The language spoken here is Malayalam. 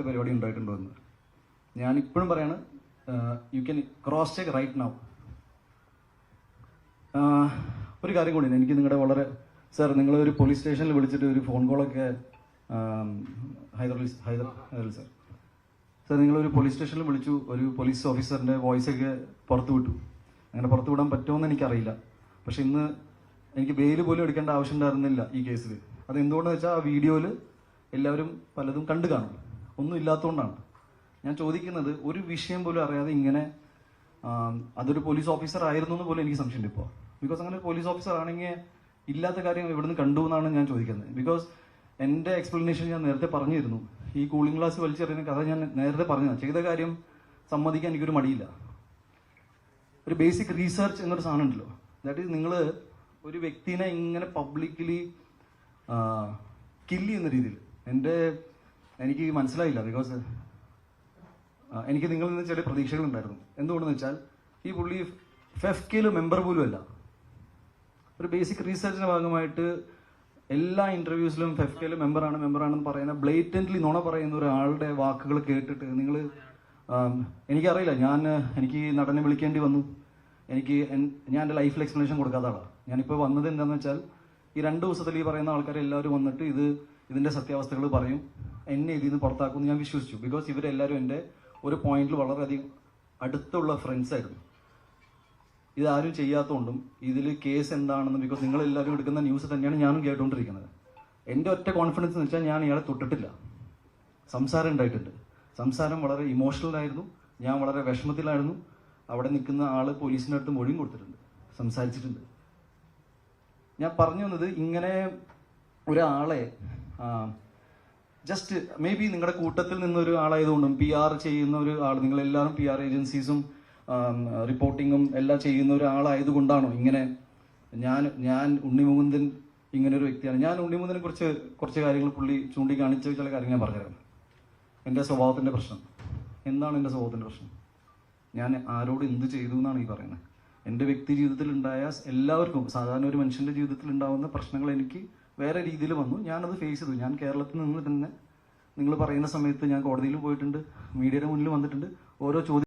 പരിപാടി ഉണ്ടായിട്ടുണ്ടോ എന്ന് ഞാൻ ഇപ്പോഴും പറയാണ്. You can cross check right now. ഒരു കാര്യം കൂടി, എനിക്ക് നിങ്ങളുടെ വളരെ സാർ, നിങ്ങൾ ഒരു പോലീസ് സ്റ്റേഷനിൽ വിളിച്ചിട്ട് ഒരു ഫോൺ കോളൊക്കെ ഹൈദർ സാർ നിങ്ങളൊരു പോലീസ് സ്റ്റേഷനിൽ വിളിച്ചു, ഒരു പോലീസ് ഓഫീസറിൻ്റെ വോയിസൊക്കെ പുറത്തു വിട്ടു. അങ്ങനെ പുറത്തു വിടാൻ പറ്റുമോയെന്ന് എനിക്കറിയില്ല. പക്ഷെ ഇന്ന് എനിക്ക് ബെയിൽ പോലും എടുക്കേണ്ട ആവശ്യം ഉണ്ടായിരുന്നില്ല ഈ കേസിൽ. അതെന്തുകൊണ്ടെന്ന് വെച്ചാൽ ആ വീഡിയോയിൽ എല്ലാവരും പലതും കണ്ടു കാണും. ഒന്നും ഇല്ലാത്തതുകൊണ്ടാണ് ഞാൻ ചോദിക്കുന്നത്. ഒരു വിഷയം പോലും അറിയാതെ ഇങ്ങനെ അതൊരു പോലീസ് ഓഫീസർ ആയിരുന്നു എന്ന് പോലും എനിക്ക് സംശയമുണ്ട് ഇപ്പോൾ. ബിക്കോസ് അങ്ങനെ ഒരു പോലീസ് ഓഫീസർ ആണെങ്കിൽ ഇല്ലാത്ത കാര്യം ഇവിടുന്ന് കണ്ടു എന്നാണ് ഞാൻ ചോദിക്കുന്നത്. ബിക്കോസ് എൻ്റെ എക്സ്പ്ലനേഷൻ ഞാൻ നേരത്തെ പറഞ്ഞിരുന്നു. ഈ കൂളിംഗ് ഗ്ലാസ് വലിച്ചെറിയുന്ന കഥ ഞാൻ നേരത്തെ പറഞ്ഞതാണ്. ചെയ്ത കാര്യം സമ്മതിക്കാൻ എനിക്കൊരു മടിയില്ല. ഒരു ബേസിക് റീസർച്ച് എന്നൊരു സാധനം ഉണ്ടല്ലോ. ദാറ്റ് ഈസ്, നിങ്ങൾ ഒരു വ്യക്തിനെ ഇങ്ങനെ പബ്ലിക്കലി കില്ല് ചെയ്യുന്ന രീതിയിൽ എനിക്ക് മനസ്സിലായില്ല. ബിക്കോസ് എനിക്ക് നിങ്ങളിൽ നിന്ന് ചില പ്രതീക്ഷകളുണ്ടായിരുന്നു. എന്തുകൊണ്ടെന്ന് വെച്ചാൽ ഈ പുള്ളി ഫെഫ്കയിൽ മെമ്പർ പോലും അല്ല. ഒരു ബേസിക് റീസർച്ചിന്റെ ഭാഗമായിട്ട് എല്ലാ ഇന്റർവ്യൂസിലും ഫെഫ്കയിൽ മെമ്പറാണെന്ന് പറയുന്ന ബ്ലേറ്റന്റ്ലി നുണ പറയുന്ന ഒരാളുടെ വാക്കുകൾ കേട്ടിട്ട് നിങ്ങൾ, എനിക്കറിയില്ല, എനിക്ക് നടനെ വിളിക്കേണ്ടി വന്നു. ഞാൻ എൻ്റെ ലൈഫിൽ എക്സ്പ്ലനേഷൻ കൊടുക്കാത്ത ആളാണ്. ഞാനിപ്പോൾ വന്നത് എന്താണെന്ന് വെച്ചാൽ ഈ 2 ദിവസത്തിൽ ഈ പറയുന്ന ആൾക്കാർ എല്ലാവരും വന്നിട്ട് ഇതിൻ്റെ സത്യാവസ്ഥകൾ പറയും, എന്നെ ഇതിൽ നിന്ന് പുറത്താക്കുമെന്ന് ഞാൻ വിശ്വസിച്ചു. ബിക്കോസ് ഇവരെല്ലാവരും എൻ്റെ ഒരു പോയിന്റിൽ വളരെയധികം അടുത്തുള്ള ഫ്രണ്ട്സ് ആയിരുന്നു. ഇതാരും ചെയ്യാത്തതുകൊണ്ടും ഇതിൽ കേസ് എന്താണെന്ന്, ബിക്കോസ് നിങ്ങളെല്ലാവരും എടുക്കുന്ന ന്യൂസ് തന്നെയാണ് ഞാനും കേട്ടുകൊണ്ടിരിക്കുന്നത്. എൻ്റെ ഒറ്റ കോൺഫിഡൻസ് എന്ന് വെച്ചാൽ ഞാൻ ഇയാളെ തൊട്ടിട്ടില്ല. സംസാരം ഉണ്ടായിട്ടുണ്ട്. സംസാരം വളരെ ഇമോഷണലായിരുന്നു. ഞാൻ വളരെ വിഷമത്തിലായിരുന്നു. അവിടെ നിൽക്കുന്ന ആൾ പോലീസിൻ്റെ അടുത്ത് മൊഴിയും കൊടുത്തിട്ടുണ്ട്, സംസാരിച്ചിട്ടുണ്ട്. ഞാൻ പറഞ്ഞു വന്നത്, ഇങ്ങനെ ഒരാളെ ജസ്റ്റ് മേ ബി നിങ്ങളുടെ കൂട്ടത്തിൽ നിന്നൊരു ആളായതുകൊണ്ടും PR ചെയ്യുന്ന ഒരു ആൾ, നിങ്ങളെല്ലാവരും PR ഏജൻസീസും റിപ്പോർട്ടിങ്ങും എല്ലാം ചെയ്യുന്ന ഒരാളായതുകൊണ്ടാണോ ഇങ്ങനെ ഞാൻ ഉണ്ണിമുകുന്ദൻ ഇങ്ങനെ ഒരു വ്യക്തിയാണ്. ഞാൻ ഉണ്ണിമുകുന്ദനെ കുറിച്ച് കുറച്ച് കാര്യങ്ങൾ പുള്ളി ചൂണ്ടിക്കാണിച്ച ചില കാര്യങ്ങൾ ഞാൻ പറഞ്ഞുതരാം. എൻ്റെ സ്വഭാവത്തിൻ്റെ പ്രശ്നം എന്താണ്? എൻ്റെ സ്വഭാവത്തിൻ്റെ പ്രശ്നം, ഞാൻ ആരോട് എന്ത് ചെയ്തു എന്നാണ് ഈ പറയുന്നത്. എൻ്റെ വ്യക്തി ജീവിതത്തിൽ ഉണ്ടായ എല്ലാവർക്കും, സാധാരണ ഒരു മനുഷ്യൻ്റെ ജീവിതത്തിൽ ഉണ്ടാകുന്ന പ്രശ്നങ്ങൾ എനിക്ക് വേറെ രീതിയിൽ വന്നു. ഞാനത് ഫേസ് ചെയ്തു. ഞാൻ കേരളത്തിൽ നിന്ന് തന്നെ, നിങ്ങൾ പറയുന്ന സമയത്ത് ഞാൻ കോടതിയിലും പോയിട്ടുണ്ട്, മീഡിയയുടെ മുന്നിൽ വന്നിട്ടുണ്ട്. ഓരോ ചോദ്യം